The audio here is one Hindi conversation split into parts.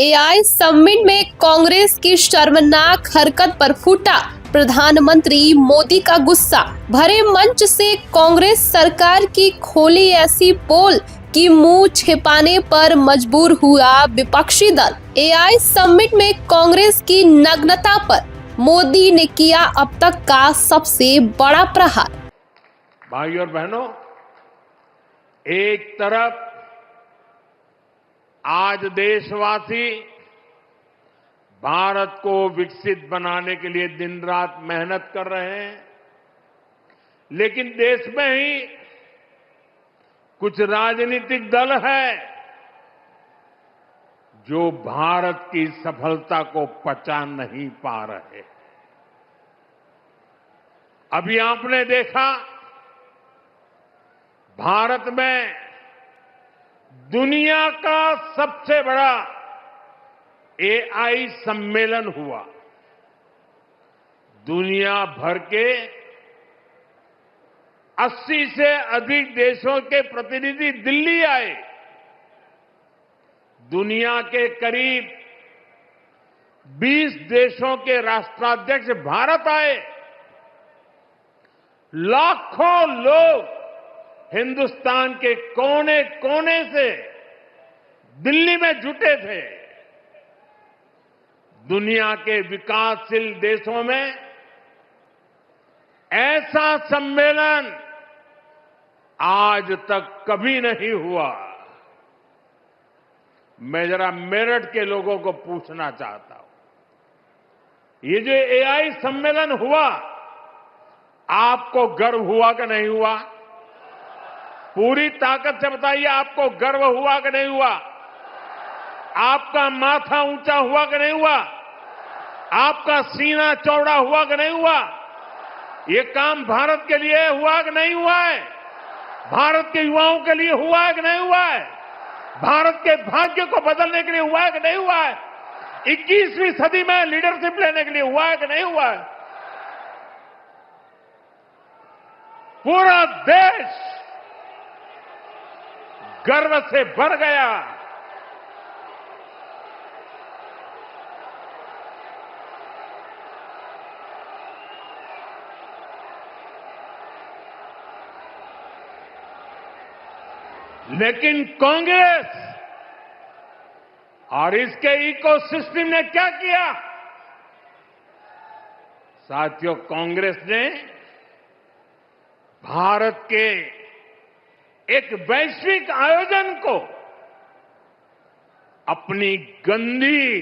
एआई समिट में कांग्रेस की शर्मनाक हरकत पर फूटा प्रधानमंत्री मोदी का गुस्सा। भरे मंच से कांग्रेस सरकार की खोली ऐसी पोल कि मुंह छिपाने पर मजबूर हुआ विपक्षी दल। एआई समिट में कांग्रेस की नग्नता पर मोदी ने किया अब तक का सबसे बड़ा प्रहार। भाइयों और बहनों, एक तरफ आज देशवासी भारत को विकसित बनाने के लिए दिन रात मेहनत कर रहे हैं, लेकिन देश में ही कुछ राजनीतिक दल है जो भारत की सफलता को पचा नहीं पा रहे। अभी आपने देखा, भारत में दुनिया का सबसे बड़ा एआई सम्मेलन हुआ। दुनिया भर के 80 से अधिक देशों के प्रतिनिधि दिल्ली आए। दुनिया के करीब 20 देशों के राष्ट्राध्यक्ष भारत आए। लाखों लोग हिंदुस्तान के कोने कोने से दिल्ली में जुटे थे। दुनिया के विकासशील देशों में ऐसा सम्मेलन आज तक कभी नहीं हुआ। मैं जरा मेरठ के लोगों को पूछना चाहता हूं, ये जो एआई सम्मेलन हुआ, आपको गर्व हुआ कि नहीं हुआ? पूरी ताकत से बताइए, आपको गर्व हुआ कि नहीं हुआ? आपका माथा ऊंचा हुआ कि नहीं हुआ? आपका सीना चौड़ा हुआ कि नहीं हुआ? ये काम भारत के लिए हुआ कि नहीं हुआ है? भारत के युवाओं के लिए हुआ है कि नहीं हुआ है? भारत के भाग्य को बदलने के लिए हुआ है कि नहीं हुआ है? 21वीं सदी में लीडरशिप लेने के लिए हुआ है कि नहीं हुआ है? पूरा देश गर्व से भर गया। लेकिन कांग्रेस और इसके इकोसिस्टम ने क्या किया? साथियों, कांग्रेस ने भारत के एक वैश्विक आयोजन को अपनी गंदी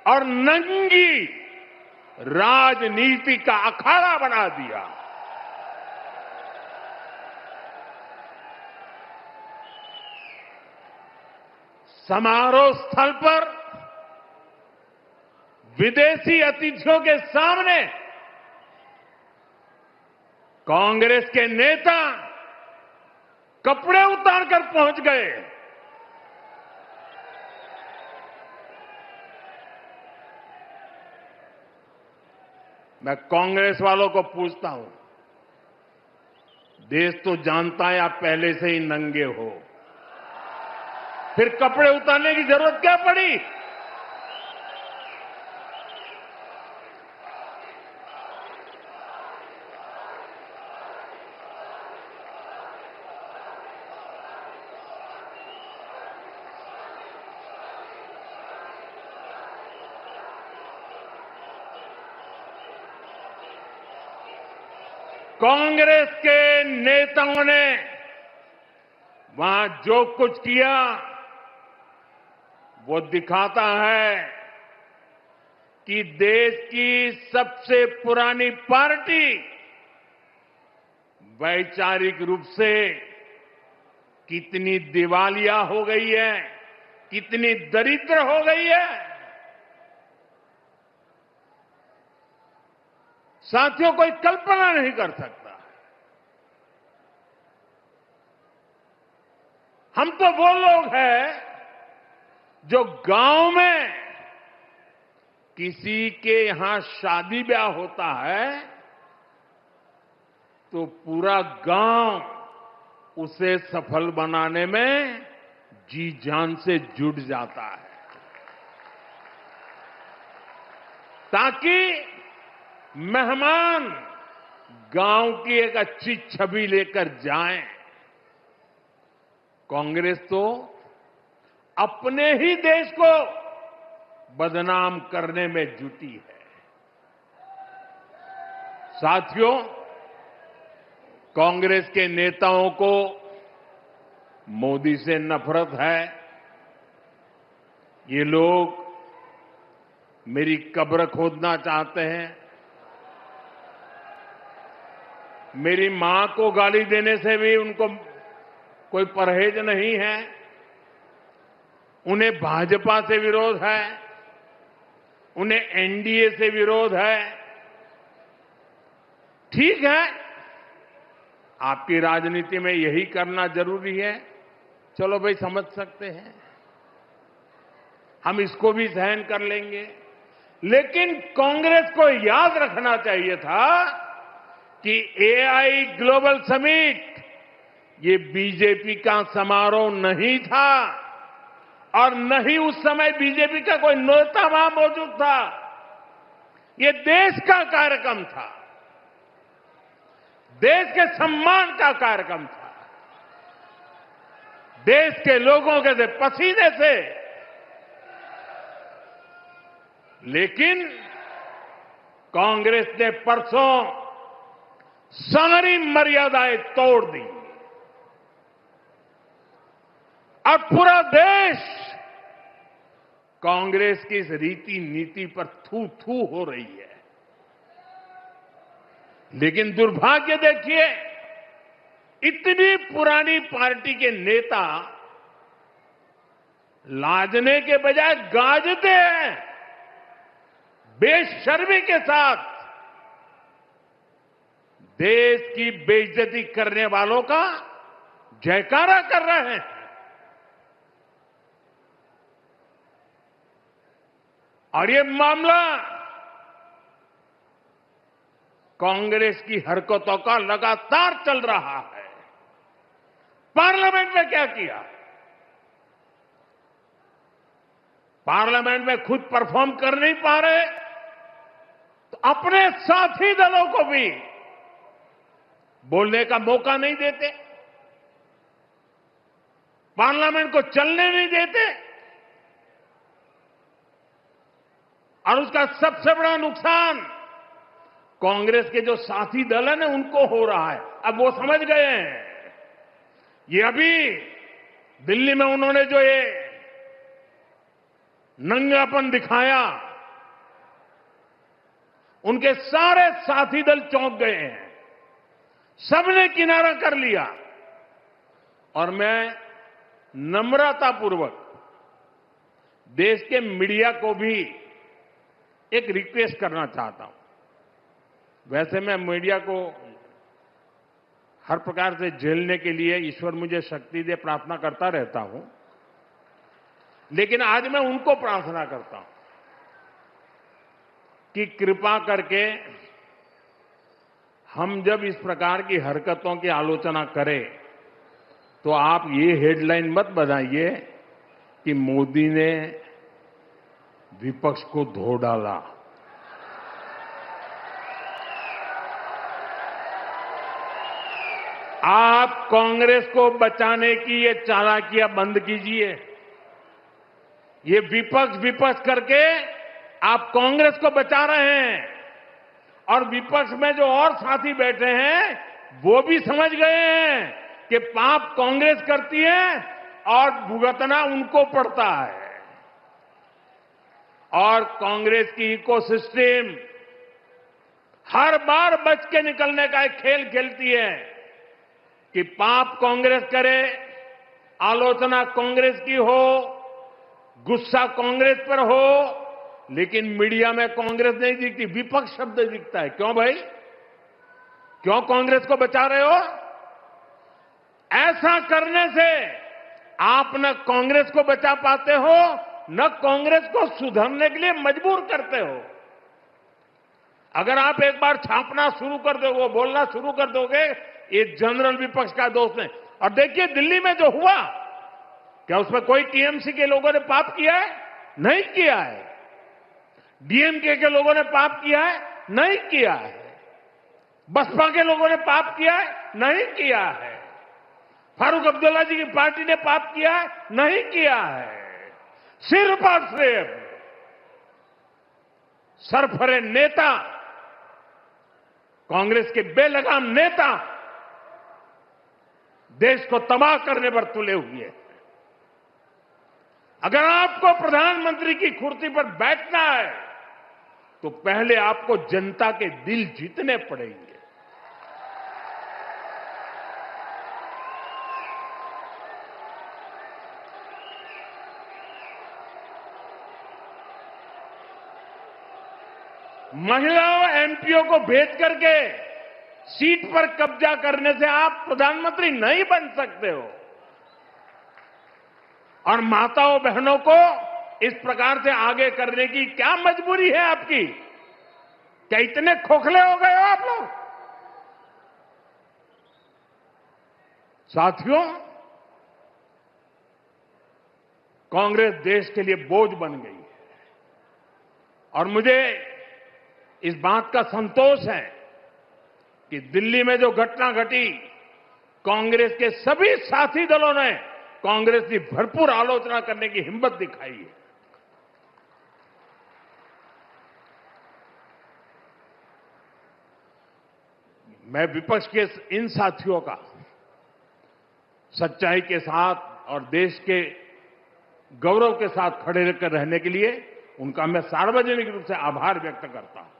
और नंगी राजनीति का अखाड़ा बना दिया। समारोह स्थल पर विदेशी अतिथियों के सामने कांग्रेस के नेता कपड़े उतारकर पहुंच गए। मैं कांग्रेस वालों को पूछता हूं, देश तो जानता है आप पहले से ही नंगे हो, फिर कपड़े उतारने की जरूरत क्या पड़ी? कांग्रेस के नेताओं ने वहां जो कुछ किया वो दिखाता है कि देश की सबसे पुरानी पार्टी वैचारिक रूप से कितनी दिवालिया हो गई है, कितनी दरिद्र हो गई है। साथियों, कोई कल्पना नहीं कर सकता। हम तो वो लोग हैं जो गांव में किसी के यहां शादी ब्याह होता है तो पूरा गांव उसे सफल बनाने में जी जान से जुट जाता है। ताकि मेहमान गांव की एक अच्छी छवि लेकर जाएं। कांग्रेस तो अपने ही देश को बदनाम करने में जुटी है। साथियों, कांग्रेस के नेताओं को मोदी से नफरत है। ये लोग मेरी कब्र खोदना चाहते हैं। मेरी मां को गाली देने से भी उनको कोई परहेज नहीं है। उन्हें भाजपा से विरोध है, उन्हें एनडीए से विरोध है। ठीक है, आपकी राजनीति में यही करना जरूरी है, चलो भाई समझ सकते हैं, हम इसको भी सहन कर लेंगे। लेकिन कांग्रेस को याद रखना चाहिए था कि एआई ग्लोबल समिट ये बीजेपी का समारोह नहीं था और न ही उस समय बीजेपी का कोई नेता वहां मौजूद था। ये देश का कार्यक्रम था, देश के सम्मान का कार्यक्रम था, देश के लोगों के पसीने से। लेकिन कांग्रेस ने परसों सारी मर्यादाएं तोड़ दी और पूरा देश कांग्रेस की इस रीति नीति पर थू थू हो रही है। लेकिन दुर्भाग्य देखिए, इतनी पुरानी पार्टी के नेता लाजने के बजाय गाजते हैं, बेशर्मी के साथ देश की बेइज्जती करने वालों का जयकारा कर रहे हैं। और ये मामला कांग्रेस की हरकतों का लगातार चल रहा है। पार्लियामेंट में क्या किया? पार्लियामेंट में खुद परफॉर्म कर नहीं पा रहे तो अपने साथी दलों को भी बोलने का मौका नहीं देते, पार्लियामेंट को चलने नहीं देते। और उसका सबसे बड़ा नुकसान कांग्रेस के जो साथी दल है ना, उनको हो रहा है। अब वो समझ गए हैं। ये अभी दिल्ली में उन्होंने जो ये नंगापन दिखाया, उनके सारे साथी दल चौंक गए हैं, सबने किनारा कर लिया। और मैं नम्रतापूर्वक देश के मीडिया को भी एक रिक्वेस्ट करना चाहता हूं। वैसे मैं मीडिया को हर प्रकार से झेलने के लिए ईश्वर मुझे शक्ति दे प्रार्थना करता रहता हूं, लेकिन आज मैं उनको प्रार्थना करता हूं कि कृपा करके हम जब इस प्रकार की हरकतों की आलोचना करें तो आप ये हेडलाइन मत बनाइए कि मोदी ने विपक्ष को धो डाला। आप कांग्रेस को बचाने की ये चालाकियां बंद कीजिए। ये विपक्ष विपक्ष करके आप कांग्रेस को बचा रहे हैं और विपक्ष में जो और साथी बैठे हैं वो भी समझ गए हैं कि पाप कांग्रेस करती है और भुगतना उनको पड़ता है। और कांग्रेस की इकोसिस्टम हर बार बच के निकलने का एक खेल खेलती है कि पाप कांग्रेस करे, आलोचना कांग्रेस की हो, गुस्सा कांग्रेस पर हो, लेकिन मीडिया में कांग्रेस नहीं दिखती, विपक्ष शब्द दिखता है। क्यों भाई? क्यों कांग्रेस को बचा रहे हो? ऐसा करने से आप न कांग्रेस को बचा पाते हो, न कांग्रेस को सुधरने के लिए मजबूर करते हो। अगर आप एक बार छापना शुरू कर दोगे, बोलना शुरू कर दोगे, ये जनरल विपक्ष का दोष है। और देखिए दिल्ली में जो हुआ, क्या उसमें कोई टीएमसी के लोगों ने पाप किया है? नहीं किया है। डीएमके के लोगों ने पाप किया है? नहीं किया है। बसपा के लोगों ने पाप किया है? नहीं किया है। फारूक अब्दुल्ला जी की पार्टी ने पाप किया है? नहीं किया है। सिर्फ और सिर्फ सरफरे नेता, कांग्रेस के बेलगाम नेता देश को तबाह करने पर तुले हुए हैं। अगर आपको प्रधानमंत्री की कुर्सी पर बैठना है तो पहले आपको जनता के दिल जीतने पड़ेंगे। महिलाओं एमपीओ को भेज करके सीट पर कब्जा करने से आप प्रधानमंत्री नहीं बन सकते हो। और माताओं बहनों को इस प्रकार से आगे करने की क्या मजबूरी है आपकी? क्या इतने खोखले हो गए हो आप लोग? साथियों, कांग्रेस देश के लिए बोझ बन गई है और मुझे इस बात का संतोष है कि दिल्ली में जो घटना घटी, कांग्रेस के सभी साथी दलों ने कांग्रेस की भरपूर आलोचना करने की हिम्मत दिखाई है। मैं विपक्ष के इन साथियों का सच्चाई के साथ और देश के गौरव के साथ खड़े रहकर रहने के लिए उनका मैं सार्वजनिक रूप से आभार व्यक्त करता हूं।